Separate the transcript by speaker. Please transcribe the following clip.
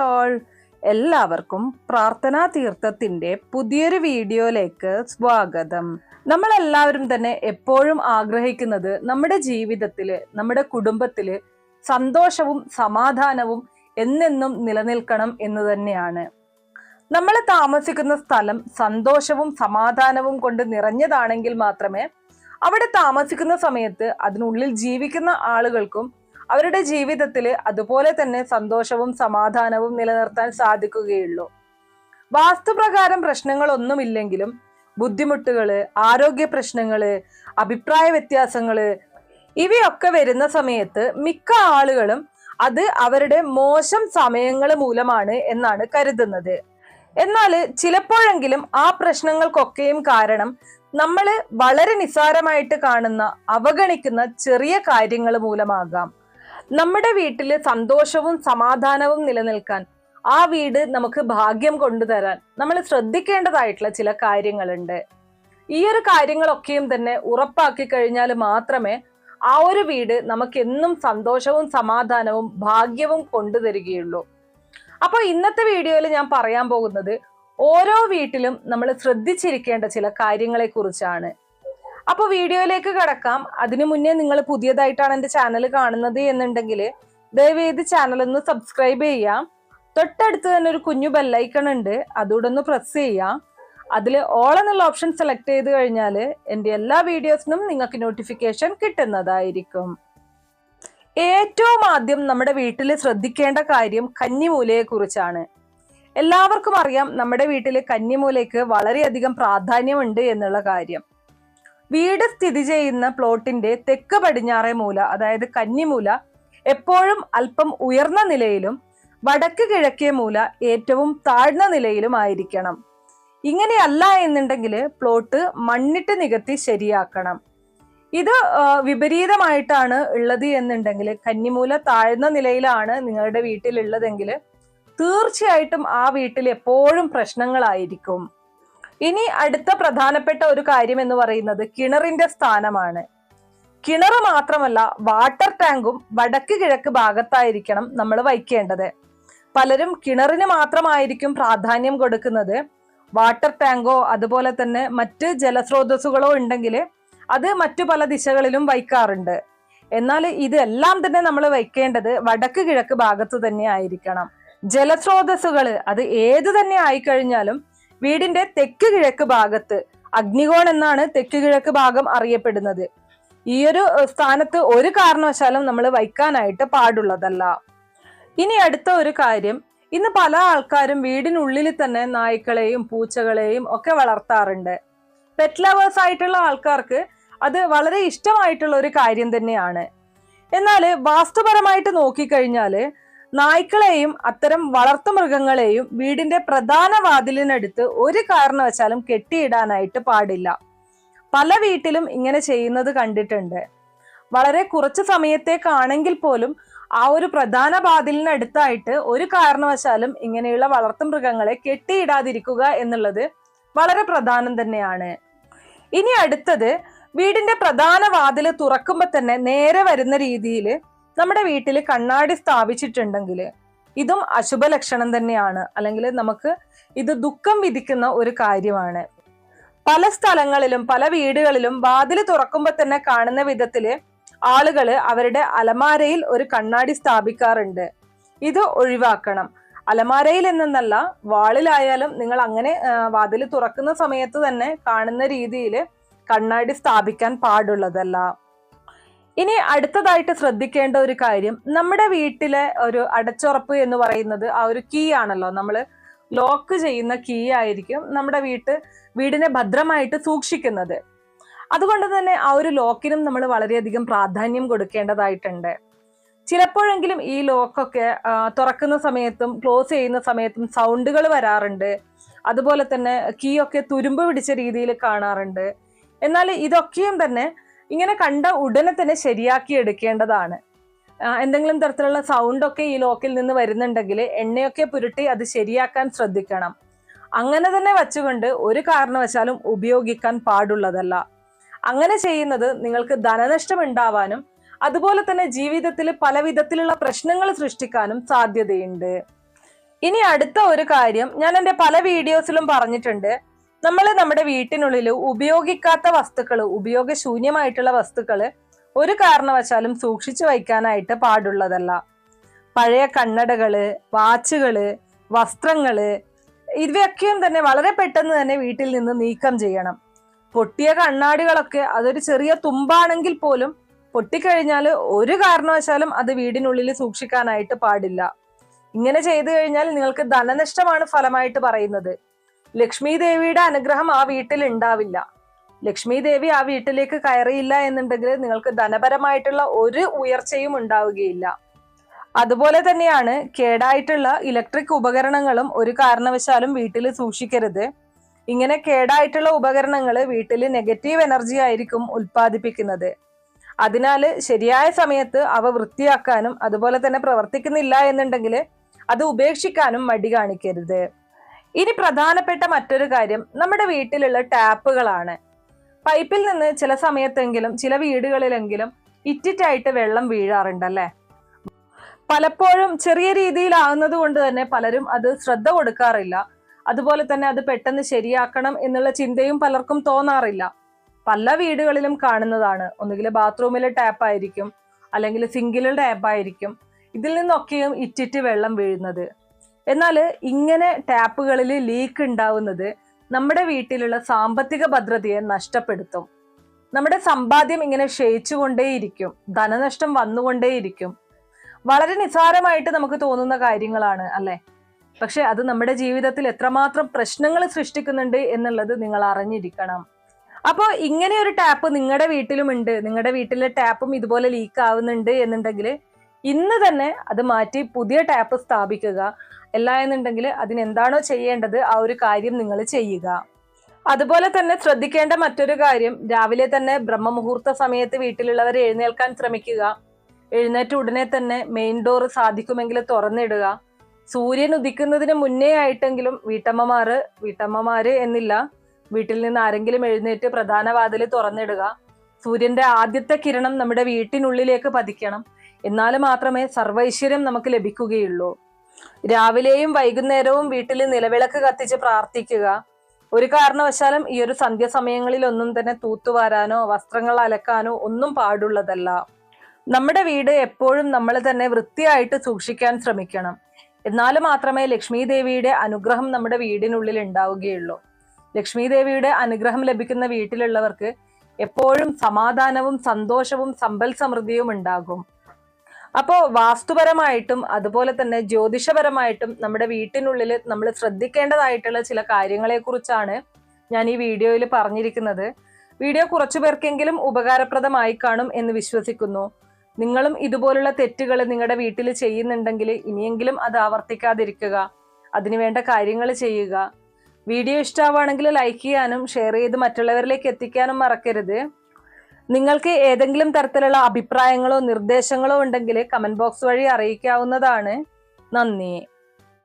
Speaker 1: All, എല്ലാവർക്കും പ്രാർത്ഥനാ തീർത്ഥത്തിന്റെ പുതിയൊരു വീഡിയോയിലേക്ക് സ്വാഗതം. നമ്മളെല്ലാവരും തന്നെ എപ്പോഴും ആഗ്രഹിക്കുന്നത് നമ്മുടെ ജീവിതത്തില്, നമ്മുടെ കുടുംബത്തില് സന്തോഷവും സമാധാനവും എന്നെന്നും നിലനിൽക്കണം എന്ന് തന്നെയാണ്. നമ്മൾ താമസിക്കുന്ന സ്ഥലം സന്തോഷവും സമാധാനവും കൊണ്ട് നിറഞ്ഞതാണെങ്കിൽ മാത്രമേ അവിടെ താമസിക്കുന്ന സമയത്ത് അതിനുള്ളിൽ ജീവിക്കുന്ന ആളുകൾക്കും അവരുടെ ജീവിതത്തിൽ അതുപോലെ തന്നെ സന്തോഷവും സമാധാനവും നിലനിർത്താൻ സാധിക്കുകയുള്ളൂ. വാസ്തുപ്രകാരം പ്രശ്നങ്ങളൊന്നുമില്ലെങ്കിലും ബുദ്ധിമുട്ടുകള്, ആരോഗ്യ പ്രശ്നങ്ങള്, അഭിപ്രായ വ്യത്യാസങ്ങള് ഇവയൊക്കെ വരുന്ന സമയത്ത് മിക്ക ആളുകളും അത് അവരുടെ മോശം സമയങ്ങൾ മൂലമാണ് എന്നാണ് കരുതുന്നത്. എന്നാൽ ചിലപ്പോഴെങ്കിലും ആ പ്രശ്നങ്ങൾക്കൊക്കെയും കാരണം നമ്മൾ വളരെ നിസ്സാരമായിട്ട് കാണുന്ന, അവഗണിക്കുന്ന ചെറിയ കാര്യങ്ങൾ മൂലമാകാം. നമ്മുടെ വീട്ടില് സന്തോഷവും സമാധാനവും നിലനിൽക്കാൻ, ആ വീട് നമുക്ക് ഭാഗ്യം കൊണ്ടുതരാൻ നമ്മൾ ശ്രദ്ധിക്കേണ്ടതായിട്ടുള്ള ചില കാര്യങ്ങളുണ്ട്. ഈ ഒരു കാര്യങ്ങളൊക്കെയും തന്നെ ഉറപ്പാക്കി കഴിഞ്ഞാൽ മാത്രമേ ആ ഒരു വീട് നമുക്ക് എന്നും സന്തോഷവും സമാധാനവും ഭാഗ്യവും കൊണ്ടുതരികയുള്ളൂ. അപ്പോൾ ഇന്നത്തെ വീഡിയോയിൽ ഞാൻ പറയാൻ പോകുന്നത് ഓരോ വീട്ടിലും നമ്മൾ ശ്രദ്ധിച്ചിരിക്കേണ്ട ചില കാര്യങ്ങളെ കുറിച്ചാണ്. അപ്പോൾ വീഡിയോയിലേക്ക് കടക്കാം. അതിനു മുന്നേ നിങ്ങൾ പുതിയതായിട്ടാണ് എൻ്റെ ചാനൽ കാണുന്നത് എന്നുണ്ടെങ്കിൽ ദയവേത് ചാനൽ ഒന്ന് സബ്സ്ക്രൈബ് ചെയ്യാം. തൊട്ടടുത്ത് തന്നെ ഒരു കുഞ്ഞു ബെല്ലൈക്കൺ ഉണ്ട്, അതുകൂടെ ഒന്ന് പ്രസ് ചെയ്യാം. അതിൽ ഓൾ എന്നുള്ള ഓപ്ഷൻ സെലക്ട് ചെയ്ത് കഴിഞ്ഞാൽ എൻ്റെ എല്ലാ വീഡിയോസിനും നിങ്ങൾക്ക് നോട്ടിഫിക്കേഷൻ കിട്ടുന്നതായിരിക്കും. ഏറ്റവും ആദ്യം നമ്മുടെ വീട്ടിൽ ശ്രദ്ധിക്കേണ്ട കാര്യം കന്നിമൂലയെ കുറിച്ചാണ്. എല്ലാവർക്കും അറിയാം നമ്മുടെ വീട്ടിൽ കന്നിമൂലയ്ക്ക് വളരെയധികം പ്രാധാന്യമുണ്ട് എന്നുള്ള കാര്യം. വീട് സ്ഥിതി ചെയ്യുന്ന പ്ലോട്ടിന്റെ തെക്ക് പടിഞ്ഞാറേ മൂല, അതായത് കന്നിമൂല എപ്പോഴും അല്പം ഉയർന്ന നിലയിലും വടക്ക് കിഴക്കേ മൂല ഏറ്റവും താഴ്ന്ന നിലയിലും ആയിരിക്കണം. ഇങ്ങനെയല്ല എന്നുണ്ടെങ്കിൽ പ്ലോട്ട് മണ്ണിട്ട് നികത്തി ശരിയാക്കണം. ഇത് വിപരീതമായിട്ടാണ് ഉള്ളത് എന്നുണ്ടെങ്കിൽ, കന്നിമൂല താഴ്ന്ന നിലയിലാണ് നിങ്ങളുടെ വീട്ടിലുള്ളതെങ്കിൽ തീർച്ചയായിട്ടും ആ വീട്ടിൽ എപ്പോഴും പ്രശ്നങ്ങളായിരിക്കും. ഇനി അടുത്ത പ്രധാനപ്പെട്ട ഒരു കാര്യം എന്ന് പറയുന്നത് കിണറിന്റെ സ്ഥാനമാണ്. കിണർ മാത്രമല്ല, വാട്ടർ ടാങ്കും വടക്ക് കിഴക്ക് ഭാഗത്തായിരിക്കണം നമ്മൾ വയ്ക്കേണ്ടത്. പലരും കിണറിന് മാത്രമായിരിക്കും പ്രാധാന്യം കൊടുക്കുന്നത്. വാട്ടർ ടാങ്കോ അതുപോലെ തന്നെ മറ്റ് ജലസ്രോതസ്സുകളോ ഉണ്ടെങ്കിൽ അത് മറ്റു പല ദിശകളിലും വയ്ക്കാറുണ്ട്. എന്നാൽ ഇതെല്ലാം തന്നെ നമ്മൾ വയ്ക്കേണ്ടത് വടക്ക് കിഴക്ക് ഭാഗത്ത് തന്നെ ആയിരിക്കണം. ജലസ്രോതസ്സുകൾ അത് ഏത് തന്നെ ആയിക്കഴിഞ്ഞാലും വീടിന്റെ തെക്ക് കിഴക്ക് ഭാഗത്ത്, അഗ്നികോൺ എന്നാണ് തെക്ക് കിഴക്ക് ഭാഗം അറിയപ്പെടുന്നത്, ഈ ഒരു സ്ഥാനത്ത് ഒരു കാരണവശാലും നമ്മൾ വയ്ക്കാനായിട്ട് പാടുള്ളതല്ല. ഇനി അടുത്ത ഒരു കാര്യം, ഇന്ന് പല ആൾക്കാരും വീടിനുള്ളിൽ തന്നെ നായ്ക്കളെയും പൂച്ചകളെയും ഒക്കെ വളർത്താറുണ്ട്. പെറ്റ് ലവേഴ്സ് ആയിട്ടുള്ള ആൾക്കാർക്ക് അത് വളരെ ഇഷ്ടമായിട്ടുള്ള ഒരു കാര്യം തന്നെയാണ്. എന്നാൽ വാസ്തുപരമായിട്ട് നോക്കിക്കഴിഞ്ഞാല് നായ്ക്കളെയും അത്തരം വളർത്തു മൃഗങ്ങളെയും വീടിന്റെ പ്രധാന വാതിലിനടുത്ത് ഒരു കാരണവശാലും കെട്ടിയിടാനായിട്ട് പാടില്ല. പല വീട്ടിലും ഇങ്ങനെ ചെയ്യുന്നത് കണ്ടിട്ടുണ്ട്. വളരെ കുറച്ച് സമയത്തേക്കാണെങ്കിൽ പോലും ആ ഒരു പ്രധാന വാതിലിനടുത്തായിട്ട് ഒരു കാരണവശാലും ഇങ്ങനെയുള്ള വളർത്തു മൃഗങ്ങളെ കെട്ടിയിടാതിരിക്കുക എന്നുള്ളത് വളരെ പ്രധാനം തന്നെയാണ്. ഇനി അടുത്തത്, വീടിന്റെ പ്രധാന വാതിൽ തുറക്കുമ്പോൾ തന്നെ നേരെ വരുന്ന രീതിയിൽ നമ്മുടെ വീട്ടിൽ കണ്ണാടി സ്ഥാപിച്ചിട്ടുണ്ടെങ്കിൽ ഇതും അശുഭ ലക്ഷണം തന്നെയാണ്, അല്ലെങ്കിൽ നമുക്ക് ഇത് ദുഃഖം വിധിക്കുന്ന ഒരു കാര്യമാണ്. പല സ്ഥലങ്ങളിലും പല വീടുകളിലും വാതിൽ തുറക്കുമ്പോൾ തന്നെ കാണുന്ന വിധത്തില് ആളുകള് അവരുടെ അലമാരയിൽ ഒരു കണ്ണാടി സ്ഥാപിക്കാറുണ്ട്. ഇത് ഒഴിവാക്കണം. അലമാരയിൽ എന്നല്ല, വാളിലായാലും നിങ്ങൾ അങ്ങനെ വാതിൽ തുറക്കുന്ന സമയത്ത് തന്നെ കാണുന്ന രീതിയിൽ കണ്ണാടി സ്ഥാപിക്കാൻ പാടുള്ളതല്ല. ഇനി അടുത്തതായിട്ട് ശ്രദ്ധിക്കേണ്ട ഒരു കാര്യം, നമ്മുടെ വീട്ടിലെ ഒരു അടച്ചുറപ്പ് എന്ന് പറയുന്നത് ആ ഒരു കീ ആണല്ലോ. നമ്മൾ ലോക്ക് ചെയ്യുന്ന കീ ആയിരിക്കും നമ്മുടെ വീടിനെ ഭദ്രമായിട്ട് സൂക്ഷിക്കുന്നത്. അതുകൊണ്ട് തന്നെ ആ ഒരു ലോക്കിനും നമ്മൾ വളരെയധികം പ്രാധാന്യം കൊടുക്കേണ്ടതായിട്ടുണ്ട്. ചിലപ്പോഴെങ്കിലും ഈ ലോക്കൊക്കെ തുറക്കുന്ന സമയത്തും ക്ലോസ് ചെയ്യുന്ന സമയത്തും സൗണ്ടുകൾ വരാറുണ്ട്. അതുപോലെ തന്നെ കീ ഒക്കെ തുരുമ്പ് പിടിച്ച രീതിയിൽ കാണാറുണ്ട്. എന്നാൽ ഇതൊക്കെയും തന്നെ ഇങ്ങനെ കണ്ട ഉടനെ തന്നെ ശരിയാക്കി എടുക്കേണ്ടതാണ്. എന്തെങ്കിലും തരത്തിലുള്ള സൗണ്ടൊക്കെ ഈ ലോക്കിൽ നിന്ന് വരുന്നുണ്ടെങ്കിൽ എണ്ണയൊക്കെ പുരട്ടി അത് ശരിയാക്കാൻ ശ്രദ്ധിക്കണം. അങ്ങനെ തന്നെ വച്ചുകൊണ്ട് ഒരു കാരണവശാലും ഉപയോഗിക്കാൻ പാടുള്ളതല്ല. അങ്ങനെ ചെയ്യുന്നത് നിങ്ങൾക്ക് ധനനഷ്ടം ഉണ്ടാവാനും അതുപോലെ തന്നെ ജീവിതത്തിൽ പല വിധത്തിലുള്ള പ്രശ്നങ്ങൾ സൃഷ്ടിക്കാനും സാധ്യതയുണ്ട്. ഇനി അടുത്ത ഒരു കാര്യം, ഞാൻ എൻ്റെ പല വീഡിയോസിലും പറഞ്ഞിട്ടുണ്ട്, നമ്മൾ നമ്മുടെ വീട്ടിനുള്ളിൽ ഉപയോഗിക്കാത്ത വസ്തുക്കൾ, ഉപയോഗശൂന്യമായിട്ടുള്ള വസ്തുക്കൾ ഒരു കാരണവശാലും സൂക്ഷിച്ചു വയ്ക്കാനായിട്ട് പാടുള്ളതല്ല. പഴയ കണ്ണടകള്, വാച്ചുകള്, വസ്ത്രങ്ങള്, ഇവയൊക്കെയും തന്നെ വളരെ പെട്ടെന്ന് തന്നെ വീട്ടിൽ നിന്ന് നീക്കം ചെയ്യണം. പൊട്ടിയ കണ്ണാടികളൊക്കെ അതൊരു ചെറിയ തുമ്പാണെങ്കിൽ പോലും പൊട്ടിക്കഴിഞ്ഞാൽ ഒരു കാരണവശാലും അത് വീടിനുള്ളിൽ സൂക്ഷിക്കാനായിട്ട് പാടില്ല. ഇങ്ങനെ ചെയ്തു കഴിഞ്ഞാൽ നിങ്ങൾക്ക് ധനനഷ്ടമാണ് ഫലമായിട്ട് പറയുന്നത്. ലക്ഷ്മി ദേവിയുടെ അനുഗ്രഹം ആ വീട്ടിൽ ഉണ്ടാവില്ല. ലക്ഷ്മി ദേവി ആ വീട്ടിലേക്ക് കയറിയില്ല എന്നുണ്ടെങ്കിൽ നിങ്ങൾക്ക് ധനപരമായിട്ടുള്ള ഒരു ഉയർച്ചയും ഉണ്ടാവുകയില്ല. അതുപോലെ തന്നെയാണ് കേടായിട്ടുള്ള ഇലക്ട്രിക് ഉപകരണങ്ങളും ഒരു കാരണവശാലും വീട്ടിൽ സൂക്ഷിക്കരുത്. ഇങ്ങനെ കേടായിട്ടുള്ള ഉപകരണങ്ങൾ വീട്ടിൽ നെഗറ്റീവ് എനർജി ആയിരിക്കും ഉൽപ്പാദിപ്പിക്കുന്നത്. അതിനാൽ ശരിയായ സമയത്ത് അവ വൃത്തിയാക്കാനും അതുപോലെ തന്നെ പ്രവർത്തിക്കുന്നില്ല എന്നുണ്ടെങ്കിൽ അത് ഉപേക്ഷിക്കാനും മടി കാണിക്കരുത്. ഇനി പ്രധാനപ്പെട്ട മറ്റൊരു കാര്യം നമ്മുടെ വീട്ടിലുള്ള ടാപ്പുകളാണ്. പൈപ്പിൽ നിന്ന് ചില സമയത്തെങ്കിലും ചില വീടുകളിലെങ്കിലും ഇറ്റിറ്റായിട്ട് വെള്ളം വീഴാറുണ്ടല്ലേ. പലപ്പോഴും ചെറിയ രീതിയിലാവുന്നത് കൊണ്ട് തന്നെ പലരും അത് ശ്രദ്ധ കൊടുക്കാറില്ല. അതുപോലെ തന്നെ അത് പെട്ടെന്ന് ശരിയാക്കണം എന്നുള്ള ചിന്തയും പലർക്കും തോന്നാറില്ല. പല വീടുകളിലും കാണുന്നതാണ്, ഒന്നുകിൽ ബാത്റൂമിലെ ടാപ്പായിരിക്കും, അല്ലെങ്കിൽ സിങ്കിലെ ടാപ്പായിരിക്കും, ഇതിൽ നിന്നൊക്കെയും ഇറ്റിറ്റ് വെള്ളം വീഴുന്നത്. എന്നാൽ ഇങ്ങനെ ടാപ്പുകളിൽ ലീക്ക് ഉണ്ടാവുന്നത് നമ്മുടെ വീട്ടിലുള്ള സാമ്പത്തിക ഭദ്രതയെ നഷ്ടപ്പെടുത്തും. നമ്മുടെ സമ്പാദ്യം ഇങ്ങനെ ക്ഷയിച്ചുകൊണ്ടേയിരിക്കും, ധനനഷ്ടം വന്നുകൊണ്ടേയിരിക്കും. വളരെ നിസ്സാരമായിട്ട് നമുക്ക് തോന്നുന്ന കാര്യങ്ങളാണ് അല്ലെ, പക്ഷെ അത് നമ്മുടെ ജീവിതത്തിൽ എത്രമാത്രം പ്രശ്നങ്ങൾ സൃഷ്ടിക്കുന്നുണ്ട് എന്നുള്ളത് നിങ്ങൾ അറിഞ്ഞിരിക്കണം. അപ്പോൾ ഇങ്ങനെ ഒരു ടാപ്പ് നിങ്ങളുടെ വീട്ടിലുമുണ്ട്, നിങ്ങളുടെ വീട്ടിലെ ടാപ്പും ഇതുപോലെ ലീക്ക് ആവുന്നുണ്ട് എന്നുണ്ടെങ്കിൽ ഇന്ന് തന്നെ അത് മാറ്റി പുതിയ ടാപ്പ് സ്ഥാപിക്കുക. അല്ല എന്നുണ്ടെങ്കിൽ അതിനെന്താണോ ചെയ്യേണ്ടത് ആ ഒരു കാര്യം നിങ്ങൾ ചെയ്യുക. അതുപോലെ തന്നെ ശ്രദ്ധിക്കേണ്ട മറ്റൊരു കാര്യം, രാവിലെ തന്നെ ബ്രഹ്മമുഹൂർത്ത സമയത്ത് വീട്ടിലുള്ളവർ എഴുന്നേൽക്കാൻ ശ്രമിക്കുക. എഴുന്നേറ്റ ഉടനെ തന്നെ മെയിൻ ഡോർ സാധിക്കുമെങ്കിൽ തുറന്നിടുക. സൂര്യൻ ഉദിക്കുന്നതിന് മുന്നേ ആയിട്ടെങ്കിലും വീട്ടമ്മമാര് എന്നില്ല, വീട്ടിൽ നിന്ന് ആരെങ്കിലും എഴുന്നേറ്റ് പ്രധാന വാതിൽ തുറന്നിടുക. സൂര്യന്റെ ആദ്യത്തെ കിരണം നമ്മുടെ വീട്ടിനുള്ളിലേക്ക് പതിക്കണം. എന്നാൽ മാത്രമേ സർവൈശ്വര്യം നമുക്ക് ലഭിക്കുകയുള്ളൂ. രാവിലെയും വൈകുന്നേരവും വീട്ടിൽ നിലവിളക്ക് കത്തിച്ച് പ്രാർത്ഥിക്കുക. ഒരു കാരണവശാലും ഈ ഒരു സന്ധ്യാസമയങ്ങളിൽ ഒന്നും തന്നെ തൂത്തുവാരാനോ വസ്ത്രങ്ങൾ അലക്കാനോ ഒന്നും പാടുള്ളതല്ല. നമ്മുടെ വീട് എപ്പോഴും നമ്മൾ തന്നെ വൃത്തിയായിട്ട് സൂക്ഷിക്കാൻ ശ്രമിക്കണം. എന്നാൽ മാത്രമേ ലക്ഷ്മി ദേവിയുടെ അനുഗ്രഹം നമ്മുടെ വീടിനുള്ളിൽ ഉണ്ടാവുകയുള്ളൂ. ലക്ഷ്മി ദേവിയുടെ അനുഗ്രഹം ലഭിക്കുന്ന വീട്ടിലുള്ളവർക്ക് എപ്പോഴും സമാധാനവും സന്തോഷവും സമ്പൽ സമൃദ്ധിയും ഉണ്ടാകും. അപ്പോൾ വാസ്തുപരമായിട്ടും അതുപോലെ തന്നെ ജ്യോതിഷപരമായിട്ടും നമ്മുടെ വീട്ടിനുള്ളിൽ നമ്മൾ ശ്രദ്ധിക്കേണ്ടതായിട്ടുള്ള ചില കാര്യങ്ങളെ കുറിച്ചാണ് ഞാൻ ഈ വീഡിയോയിൽ പറഞ്ഞിരിക്കുന്നത്. വീഡിയോ കുറച്ചു പേർക്കെങ്കിലും ഉപകാരപ്രദമായി കാണും എന്ന് വിശ്വസിക്കുന്നു. നിങ്ങളും ഇതുപോലുള്ള തെറ്റുകൾ നിങ്ങളുടെ വീട്ടിൽ ചെയ്യുന്നുണ്ടെങ്കിൽ ഇനിയെങ്കിലും അത് ആവർത്തിക്കാതിരിക്കുക, അതിനുവേണ്ട കാര്യങ്ങൾ ചെയ്യുക. വീഡിയോ ഇഷ്ടമാവുകയാണെങ്കിൽ ലൈക്ക് ചെയ്യാനും ഷെയർ ചെയ്ത് മറ്റുള്ളവരിലേക്ക് എത്തിക്കാനും മറക്കരുത്. നിങ്ങൾക്ക് ഏതെങ്കിലും തരത്തിലുള്ള അഭിപ്രായങ്ങളോ നിർദ്ദേശങ്ങളോ ഉണ്ടെങ്കിൽ കമന്റ് ബോക്സ് വഴി അറിയിക്കാവുന്നതാണ്. നന്ദി.